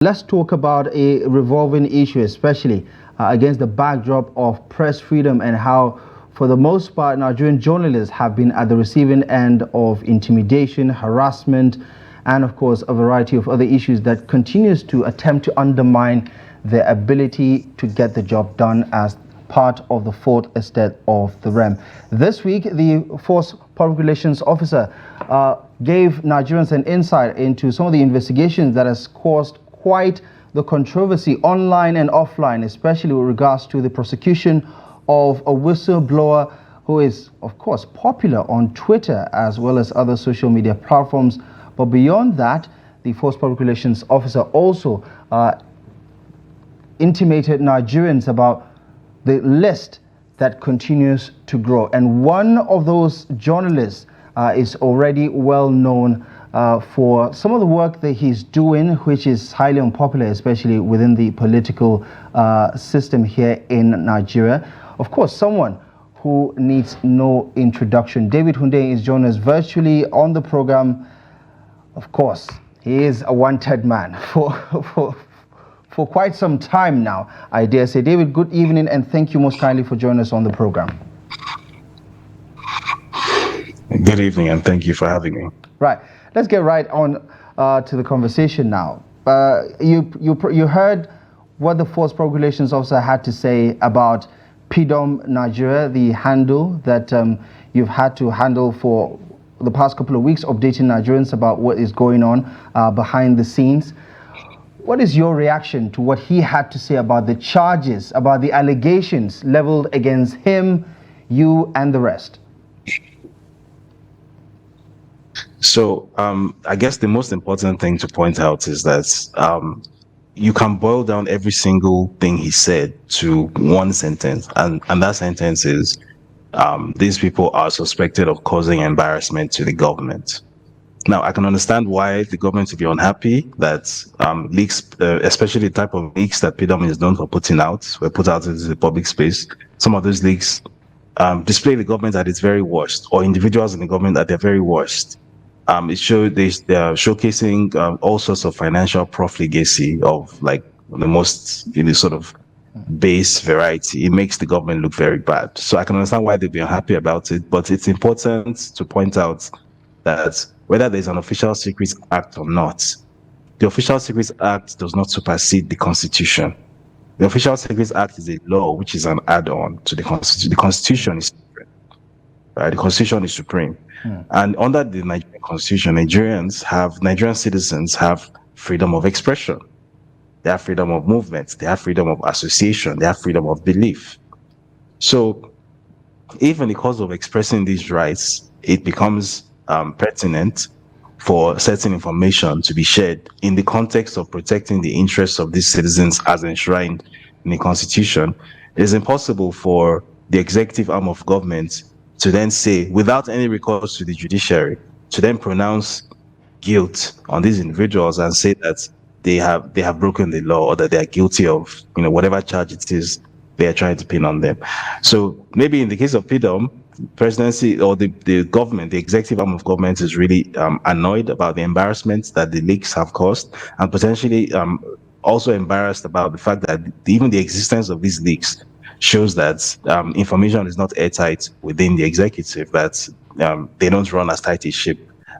Let's talk about a revolving issue, especially against the backdrop of press freedom and how, for the most part, Nigerian journalists have been at the receiving end of intimidation, harassment, and of course, a variety of other issues that continues to attempt to undermine their ability to get the job done as part of the fourth estate of the realm. This week, the Force Public Relations Officer gave Nigerians an insight into some of the investigations that has caused quite the controversy online and offline, especially with regards to the prosecution of a whistleblower who is, of course, popular on Twitter as well as other social media platforms. But beyond that, the Force Public Relations Officer also intimated Nigerians about the list that continues to grow. And one of those journalists is already well known for some of the work that he's doing, which is highly unpopular, especially within the political system here in Nigeria. Of course, someone who needs no introduction. David Hundeyin is joining us virtually on the program. Of course, he is a wanted man for quite some time now, I dare say. David, good evening, and thank you most kindly for joining us on the program. Good evening, and thank you for having me. Right. Let's get right on to the conversation now. You heard what the Force Public Relations Officer had to say about PDOM Nigeria, the handle that you've had to handle for the past couple of weeks, updating Nigerians about what is going on behind the scenes. What is your reaction to what he had to say about the charges, about the allegations leveled against him, you, and the rest? So I guess the most important thing to point out is that you can boil down every single thing he said to one sentence, and that sentence is these people are suspected of causing embarrassment to the government. Now, I can understand why the government would be unhappy that leaks, especially the type of leaks that PDOM is known for putting out, were put out into the public space. Some of those leaks display the government at its very worst, or individuals in the government at their very worst. They are showcasing all sorts of financial profligacy of like the most sort of base variety. It makes the government look very bad. So I can understand why they'd be unhappy about it, but it's important to point out that whether there's an Official Secrets Act or not, the Official Secrets Act does not supersede the Constitution. The Official Secrets Act is a law which is an add-on to the Constitution. The Constitution is supreme. Right? The Constitution is supreme. And under the Nigerian Constitution, Nigerian citizens have freedom of expression. They have freedom of movement. They have freedom of association. They have freedom of belief. So if in the course of expressing these rights, it becomes pertinent for certain information to be shared in the context of protecting the interests of these citizens as enshrined in the Constitution, it is impossible for the executive arm of government to then say, without any recourse to the judiciary, to then pronounce guilt on these individuals and say that they have broken the law, or that they are guilty of whatever charge it is they are trying to pin on them. So maybe in the case of PDOM, presidency or the government, the executive arm of government, is really annoyed about the embarrassment that the leaks have caused, and potentially also embarrassed about the fact that even the existence of these leaks shows that information is not airtight within the executive, that they don't run as tight a ship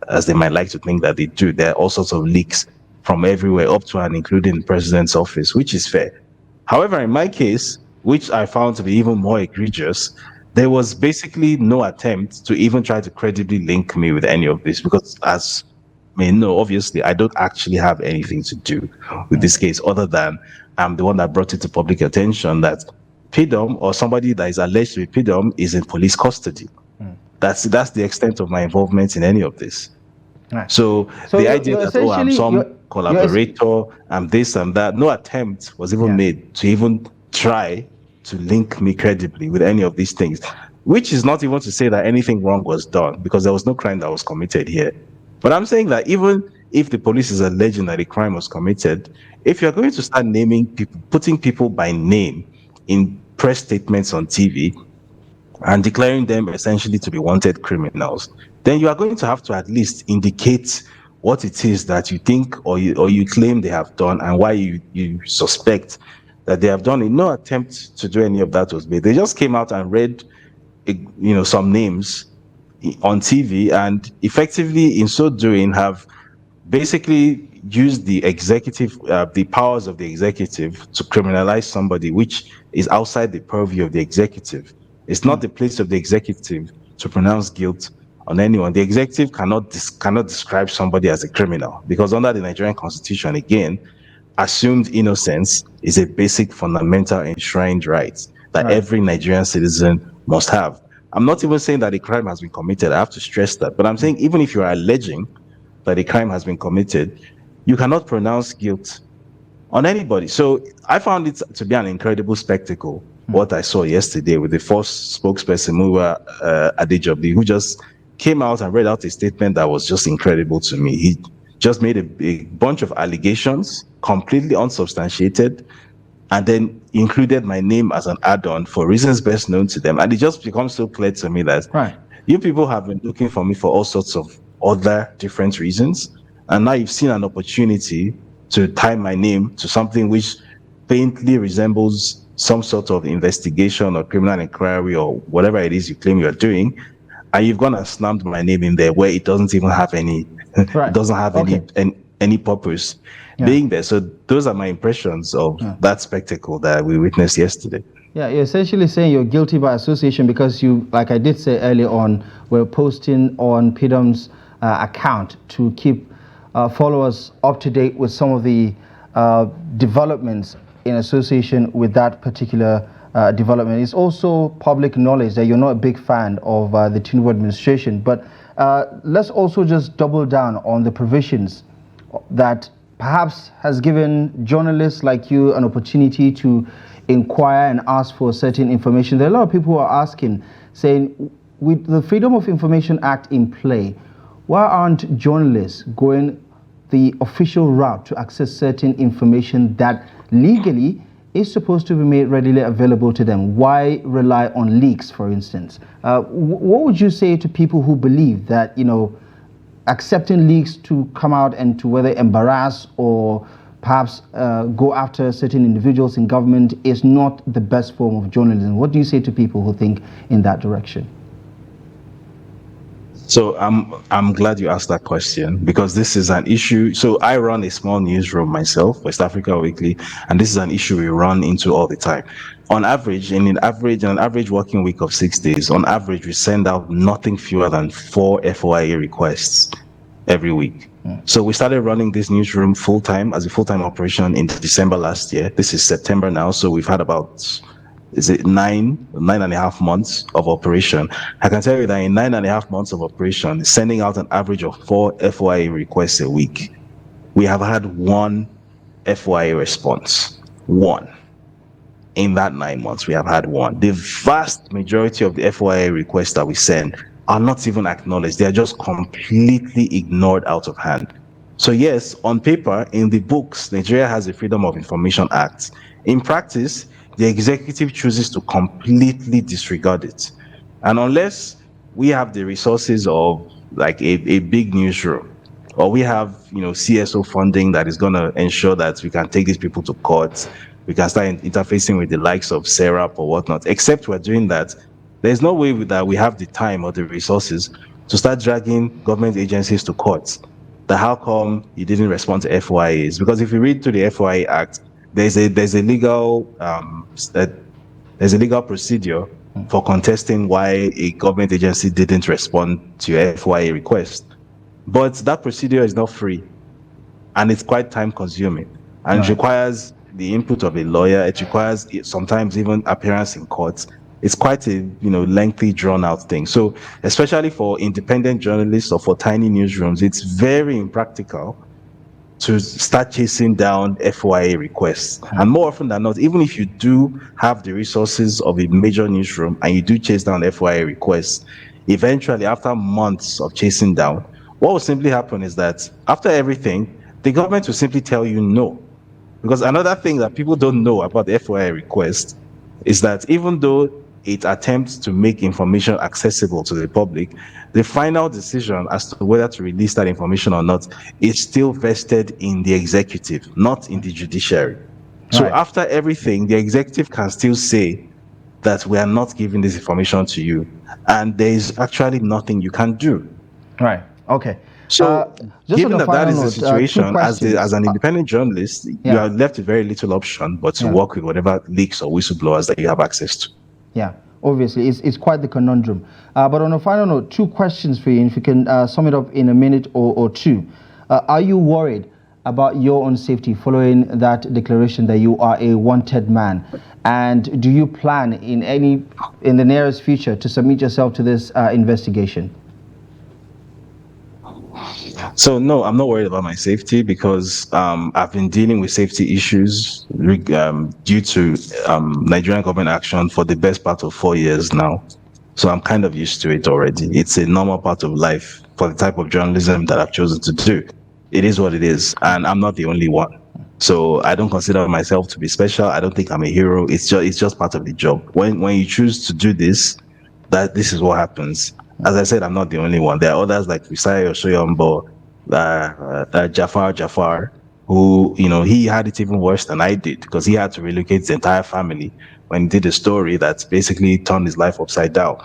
as they might like to think that they do. There are all sorts of leaks from everywhere up to and including the president's office, which is fair. However, in my case, which I found to be even more egregious, there was basically no attempt to even try to credibly link me with any of this, because obviously I don't actually have anything to do with this case, other than I'm the one that brought it to public attention that PDOM, or somebody that is alleged to be PDOM, is in police custody. That's the extent of my involvement in any of this. Right. So the idea that I'm some collaborator, I'm this and that, no attempt was even made to even try to link me credibly with any of these things, which is not even to say that anything wrong was done, because there was no crime that was committed here. But I'm saying that even if the police is alleging that a crime was committed, if you're going to start naming people, putting people by name in press statements on TV and declaring them essentially to be wanted criminals, then you are going to have to at least indicate what it is that you think or you claim they have done and why you suspect that they have done it. No attempt to do any of that was made. They just came out and read, some names on TV, and effectively in so doing have basically use the powers of the executive to criminalize somebody, which is outside the purview of the executive. It's not the place of the executive to pronounce guilt on anyone. The executive cannot describe somebody as a criminal, because under the Nigerian constitution, again, assumed innocence is a basic fundamental enshrined right that Right. every Nigerian citizen must have. I'm not even saying that a crime has been committed. I have to stress that. But I'm saying even if you are alleging that a crime has been committed, you cannot pronounce guilt on anybody. So I found it to be an incredible spectacle, what I saw yesterday with the first spokesperson, Muwa Adejobi, who just came out and read out a statement that was just incredible to me. He just made a bunch of allegations, completely unsubstantiated, and then included my name as an add-on for reasons best known to them. And it just becomes so clear to me that Right. you people have been looking for me for all sorts of other different reasons. And now you've seen an opportunity to tie my name to something which faintly resembles some sort of investigation or criminal inquiry or whatever it is you claim you're doing. And you've gone and slammed my name in there where it doesn't even have any, Right. it doesn't have Okay. any purpose Yeah. being there. So those are my impressions of that spectacle that we witnessed yesterday. Yeah, you're essentially saying you're guilty by association because you, like I did say earlier on, were posting on PDUM's account to keep followers up to date with some of the developments in association with that particular development. It's also public knowledge that you're not a big fan of the Tinubu administration, but let's also just double down on the provisions that perhaps has given journalists like you an opportunity to inquire and ask for certain information. There are a lot of people who are asking, saying, with the Freedom of Information Act in play, why aren't journalists going the official route to access certain information that legally is supposed to be made readily available to them? Why rely on leaks, for instance? What would you say to people who believe that, accepting leaks to come out and to whether embarrass or perhaps go after certain individuals in government is not the best form of journalism? What do you say to people who think in that direction? So I'm glad you asked that question, because this is an issue. So I run a small newsroom myself, West Africa Weekly, and this is an issue we run into all the time. On average, in an average working week of 6 days, on average, we send out nothing fewer than 4 FOIA requests every week. So we started running this newsroom full-time as a full-time operation in December last year. This is September now, so we've had about, is it nine and a half months of operation. I can tell you that in 9.5 months of operation, sending out an average of 4 FOIA requests a week, we have had 1 FOIA response. 1. In that 9 months, we have had 1. The vast majority of the FOIA requests that we send are not even acknowledged. They are just completely ignored out of hand. So yes, on paper, in the books, Nigeria has a Freedom of Information Act. In practice, the executive chooses to completely disregard it. And unless we have the resources of like a big newsroom, or we have, CSO funding that is going to ensure that we can take these people to court, we can start interfacing with the likes of SERAP or whatnot, except we're doing that, there's no way that we have the time or the resources to start dragging government agencies to court. That how come you didn't respond to FOIAs? Because if you read through the FOIA Act, there's a legal procedure for contesting why a government agency didn't respond to your FOIA request. But that procedure is not free, and it's quite time consuming, and it requires the input of a lawyer. It requires sometimes even appearance in court. It's quite a lengthy, drawn out thing. So especially for independent journalists or for tiny newsrooms, it's very impractical to start chasing down FOIA requests. And more often than not, even if you do have the resources of a major newsroom and you do chase down FOIA requests, eventually after months of chasing down, what will simply happen is that after everything, the government will simply tell you no. Because another thing that people don't know about the FOIA request is that even though it attempts to make information accessible to the public, the final decision as to whether to release that information or not is still vested in the executive, not in the judiciary. So Right. after everything, the executive can still say that we are not giving this information to you, and there is actually nothing you can do. Right. Okay. So, just given on a that that final is the note, two situation, questions. as an independent journalist, you yeah. are left with very little option but to Yeah. work with whatever leaks or whistleblowers that you have access to. Yeah, obviously, it's quite the conundrum. But on a final note, two questions for you, and if you can sum it up in a minute or two. Are you worried about your own safety following that declaration that you are a wanted man? And do you plan in the nearest future to submit yourself to this investigation? So no, I'm not worried about my safety because I've been dealing with safety issues due to Nigerian government action for the best part of 4 years now. So I'm kind of used to it already. It's a normal part of life for the type of journalism that I've chosen to do. It is what it is, and I'm not the only one. So I don't consider myself to be special. I don't think I'm a hero. It's just part of the job. When you choose to do this, this is what happens. As I said, I'm not the only one. There are others like Usai Osoyombo, Jafar, who, he had it even worse than I did because he had to relocate his entire family when he did a story that basically turned his life upside down.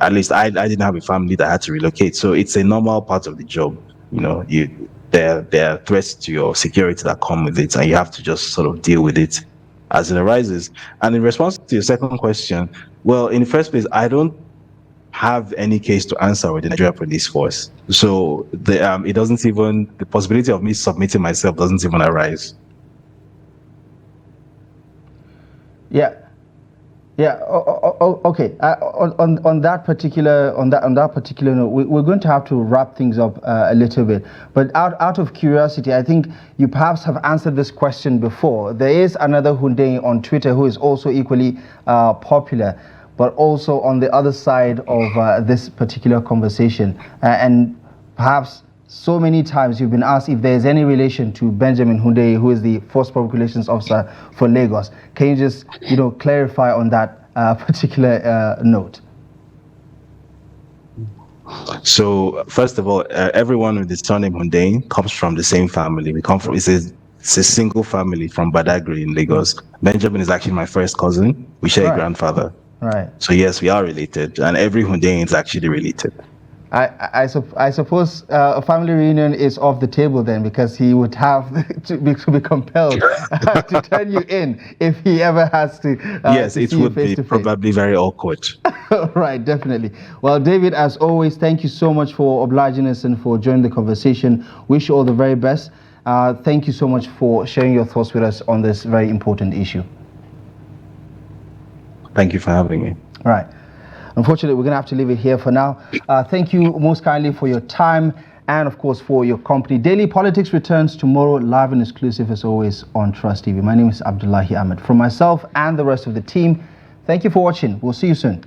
At least I didn't have a family that had to relocate. So it's a normal part of the job. There are threats to your security that come with it, and you have to just sort of deal with it as it arises. And in response to your second question, well, in the first place, I don't have any case to answer with the Nigeria Police Force. So the possibility of me submitting myself doesn't even arise. Yeah. Yeah. Okay. On that particular note, we're going to have to wrap things up a little bit. But out of curiosity, I think you perhaps have answered this question before. There is another Hundeyin on Twitter who is also equally popular, but also on the other side of this particular conversation, and perhaps so many times you've been asked if there's any relation to Benjamin Hundeyin, who is the Force Public Relations Officer for Lagos. Can you just, clarify on that particular note? So, first of all, everyone with the surname Hundeyin comes from the same family. We come from, it's a single family from Badagry in Lagos. Benjamin is actually my first cousin. We share a grandfather. Right. So yes, we are related, and every Hundeyin is actually related. I suppose a family reunion is off the table then, because he would have to be compelled to turn you in if he ever has to. Yes, to it would be probably very awkward. Right, definitely. Well, David, as always, thank you so much for obliging us and for joining the conversation. Wish you all the very best. Thank you so much for sharing your thoughts with us on this very important issue. Thank you for having me. Right. Unfortunately, we're going to have to leave it here for now. Thank you most kindly for your time and, of course, for your company. Daily Politics returns tomorrow, live and exclusive as always on Trust TV. My name is Abdullahi Ahmed. From myself and the rest of the team, thank you for watching. We'll see you soon.